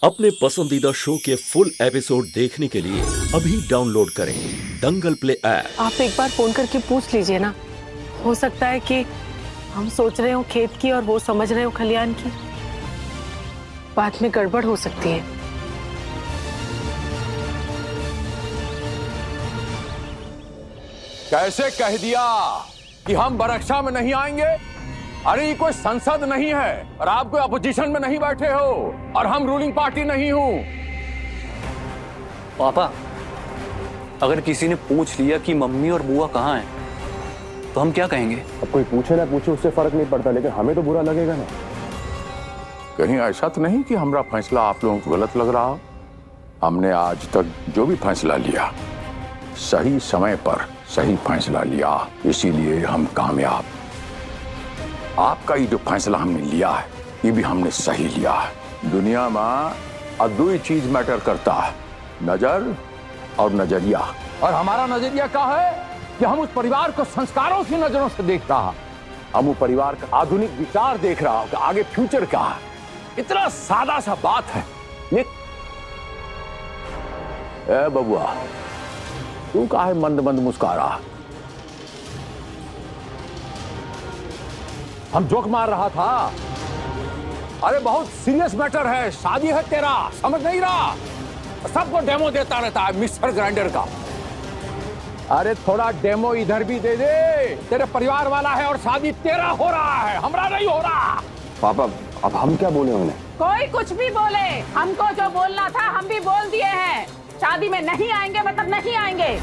अपने पसंदीदा शो के फुल एपिसोड देखने के लिए अभी डाउनलोड करें दंगल प्ले ऐप। आप एक बार फोन करके पूछ लीजिए ना, हो सकता है कि हम सोच रहे हो खेत की और वो समझ रहे हो खलियान की। बात में गड़बड़ हो सकती है। कैसे कह दिया कि हम बरक्षा में नहीं आएंगे? अरे ये कोई संसद नहीं है और आप कोई अपोजिशन में नहीं बैठे हो और हम रूलिंग पार्टी नहीं हूं। पापा, अगर किसी ने पूछ लिया कि मम्मी और बुआ कहाँ हैं, तो हम क्या कहेंगे? अब कोई पूछे ना पूछे उससे फर्क नहीं पड़ता, लेकिन हमें तो बुरा लगेगा ना। कहीं ऐसा तो नहीं कि हमारा फैसला आप लोगों को गलत लग रहा हो। हमने आज तक जो भी फैसला लिया सही समय पर सही फैसला लिया, इसीलिए हम कामयाब। आपका ये जो फैसला हमने लिया है ये भी हमने सही लिया है। दुनिया में अब दो ही चीज मैटर करता है, नजर और नजरिया। और हमारा नजरिया क्या है कि हम उस परिवार को संस्कारों की नजरों से देख रहा है। हम उस परिवार का आधुनिक विचार देख रहा है, आगे फ्यूचर क्या है। इतना सादा सा बात है ये। ए बबुआ, तू काहे मंद मंद मुस्कुरा रहा? हम जोक मार रहा था। अरे बहुत सीरियस मैटर है, शादी है तेरा, समझ नहीं रहा? सबको डेमो देता रहता है मिक्सर ग्राइंडर का। अरे थोड़ा डेमो इधर भी दे दे। तेरे परिवार वाला है और शादी तेरा हो रहा है, हमरा नहीं हो रहा। पापा, अब हम क्या बोले उन्हें? कोई कुछ भी बोले, हमको जो बोलना था हम भी बोल दिए हैं। शादी में नहीं आएंगे मतलब नहीं आएंगे।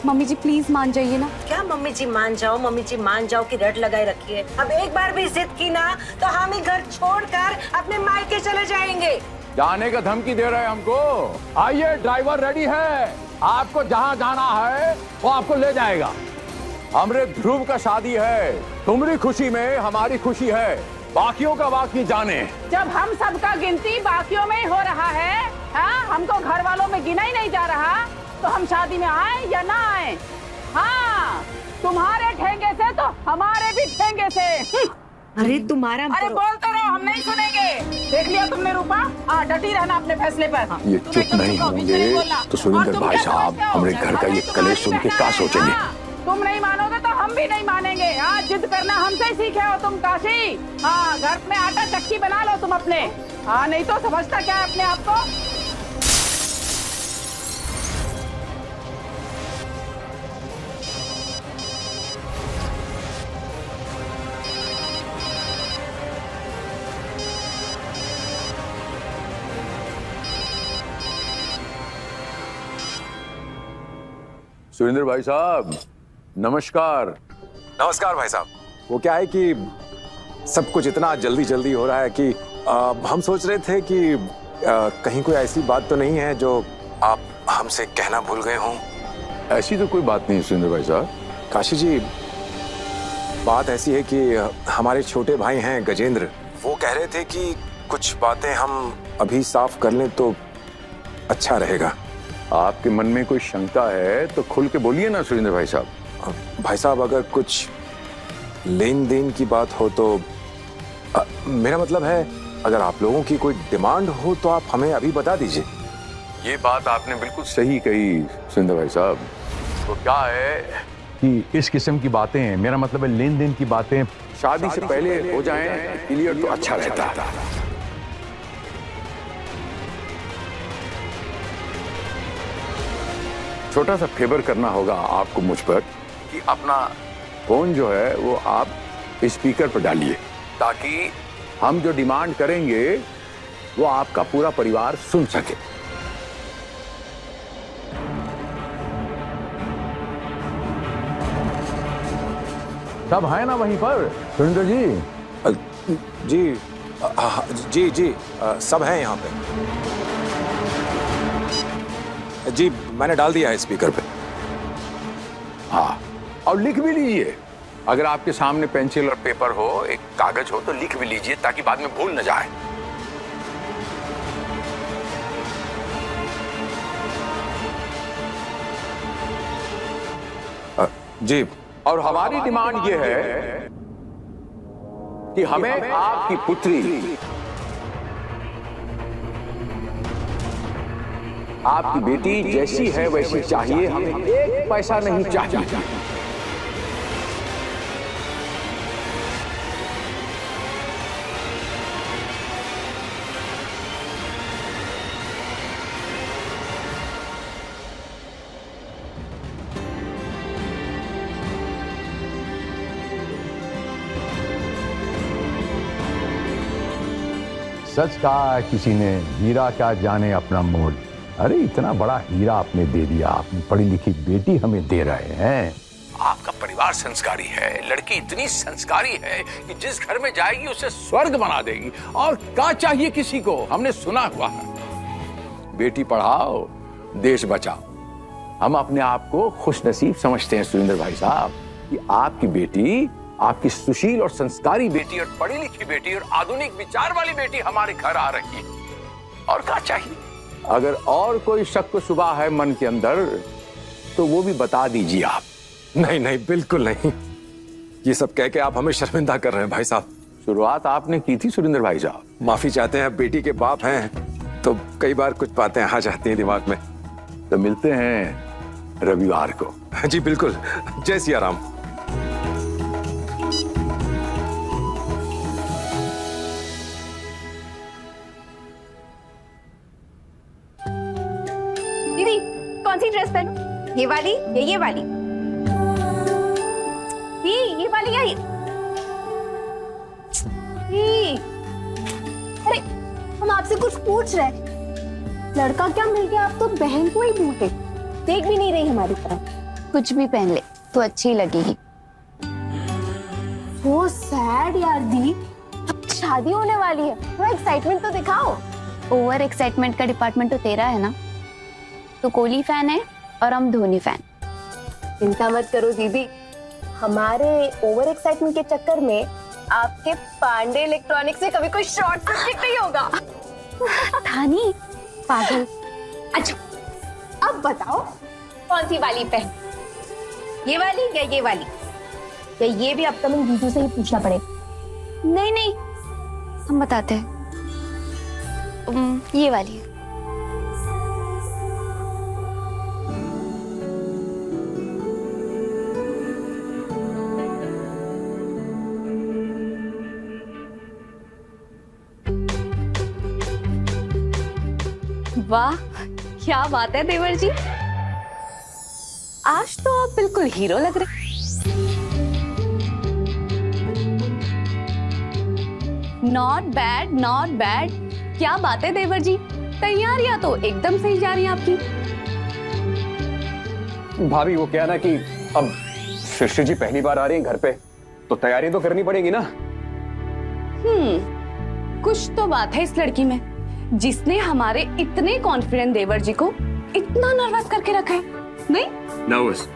मम्मी जी प्लीज मान जाइए ना। क्या मम्मी जी मान जाओ की रट लगाए रखी है। अब एक बार भी जिद की ना तो हम ही घर छोड़कर अपने मायके चले जाएंगे। जाने का धमकी दे रहे हैं हमको। आइए, ड्राइवर रेडी है, आपको जहाँ जाना है वो आपको ले जाएगा। हमरे ध्रुव का शादी है, तुम्हारी खुशी में हमारी खुशी है, बाकियों का बाकी जाने। जब हम सबका गिनती बाकियों में ही हो रहा है, हाँ, हमको घर वालों में गिना ही नहीं जा रहा, तो हम शादी में आए या ना आए? हाँ, तुम्हारे ठेंगे से तो हमारे भी ठेंगे से। अरे तुम्हारा अरे बोलते रहो, हम नहीं सुनेंगे। देख लिया तुमने रूपा, डटी रहना अपने फैसले पर। ये चुप नहीं होंगे तो सुरेंद्र भाई साहब हमारे घर का ये कलेश सुन के क्या सोचेंगे? तुम नहीं मानोगे तो हम भी नहीं मानेंगे। हाँ, जिद करना हमसे ही सीखे हो तुम काशी। हाँ, घर में आटा चक्की बना लो तुम अपने। हाँ, नहीं तो समझता क्या है अपने आप को? सुरेंद्र भाई साहब नमस्कार। नमस्कार भाई साहब। वो क्या है कि सब कुछ इतना जल्दी जल्दी हो रहा है कि हम सोच रहे थे कि कहीं कोई ऐसी बात तो नहीं है जो आप हमसे कहना भूल गए हों। ऐसी तो कोई बात नहीं सुरेंद्र भाई साहब। काशी जी, बात ऐसी है कि हमारे छोटे भाई हैं गजेंद्र, वो कह रहे थे कि कुछ बातें हम अभी साफ कर लें तो अच्छा रहेगा। आपके मन में कोई शंका है तो खुल के बोलिए ना सुरेंद्र भाई साहब। भाई साहब, अगर कुछ लेन देन की बात हो तो मेरा मतलब है, अगर आप लोगों की कोई डिमांड हो तो आप हमें अभी बता दीजिए। ये बात आपने बिल्कुल सही कही सुरेंद्र भाई साहब। तो क्या है कि इस किस्म की बातें, मेरा मतलब है लेन देन की बातें, शादी से पहले हो जाएं क्लियर तो अच्छा रहता है। छोटा सा फेवर करना होगा आपको मुझ पर कि अपना फोन जो है वो आप स्पीकर पर डालिए, ताकि हम जो डिमांड करेंगे वो आपका पूरा परिवार सुन सके। सब है ना वहीं पर सुरेंद्र जी? जी जी, सब हैं यहाँ पे। जी, मैंने डाल दिया है स्पीकर पे। हाँ, और लिख भी लीजिए। अगर आपके सामने पेंसिल और पेपर हो, एक कागज हो तो लिख भी लीजिए, ताकि बाद में भूल न जाए। जी, और हमारी डिमांड ये है कि हमें आपकी पुत्री आपकी बेटी जैसी है वैसी चाहिए, हमें एक पैसा नहीं चाहिए। सच कहा किसी ने, हीरा क्या जाने अपना मोल। अरे इतना बड़ा हीरा आपने दे दिया, अपनी पढ़ी लिखी बेटी हमें दे रहे हैं। आपका परिवार संस्कारी है, लड़की इतनी संस्कारी है कि जिस घर में जाएगी उसे स्वर्ग बना देगी। और क्या चाहिए किसी को, हमने सुना हुआ है। बेटी पढ़ाओ देश बचाओ। हम अपने आप को खुशनसीब समझते हैं सुरेंद्र भाई साहब कि आपकी बेटी, आपकी सुशील और संस्कारी बेटी और पढ़ी लिखी बेटी और आधुनिक विचार वाली बेटी हमारे घर आ रही है। और क्या चाहिए? अगर और कोई शक शुबा है मन के अंदर तो वो भी बता दीजिए आप। नहीं नहीं, बिल्कुल नहीं। ये सब कह के आप हमें शर्मिंदा कर रहे हैं भाई साहब। शुरुआत आपने की थी सुरेंद्र भाई साहब। माफी चाहते हैं, बेटी के बाप हैं तो कई बार कुछ बातें आ जाती हैं दिमाग में। तो मिलते हैं रविवार को। जी बिल्कुल, जय सिया राम। दीदी कौन सी ड्रेस पहनूं? ये वाली या ये वाली? ये वाली या ये? अरे हम आपसे कुछ पूछ रहे हैं। लड़का क्या मिल गया, आप तो बहन को ही भूल गए। देख भी नहीं रही हमारी तरफ। कुछ भी पहन ले तो अच्छी लगेगी। वो सैड यार दी, शादी होने वाली है, थोड़ा एक्साइटमेंट तो दिखाओ। ओवर एक्साइटमेंट का डिपार्टमेंट तो तेरा है ना। तो कोहली फैन है और हम धोनी फैन। चिंता मत करो दीदी, हमारे ओवर एक्साइटमेंट के चक्कर में आपके पांडे इलेक्ट्रॉनिक्स से कभी कोई शॉर्ट सर्किट नहीं होगा। धानी पागल। अच्छा अब बताओ कौन सी वाली पहन, ये वाली या ये वाली? या ये भी अपकमिंग जीजू से ही पूछना पड़ेगा? नहीं नहीं, हम बताते हैं। ये वाली है। वाह क्या बात है देवर जी, आज तो आप बिल्कुल हीरो लग रहे। Not bad not bad. क्या बात है देवर जी, तैयारियां तो एकदम सही जा रही हैं आपकी। भाभी वो क्या ना कि अब सृष्टि जी पहली बार आ रही हैं घर पे, तो तैयारी तो करनी पड़ेगी ना। कुछ तो बात है इस लड़की में, जिसने हमारे इतने कॉन्फिडेंट देवर जी को इतना नर्वस करके रखा है। नहीं नर्वस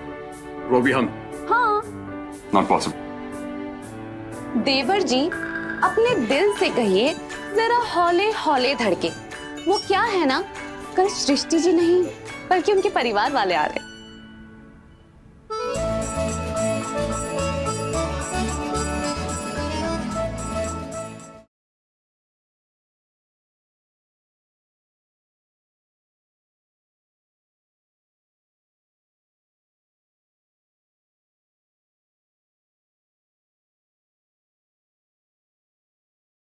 वो भी हम? हाँ नॉट पॉसिबल। देवर जी अपने दिल से कहिए, जरा हौले हौले धड़के। वो क्या है ना, कल सृष्टि जी नहीं बल्कि उनके परिवार वाले आ रहे।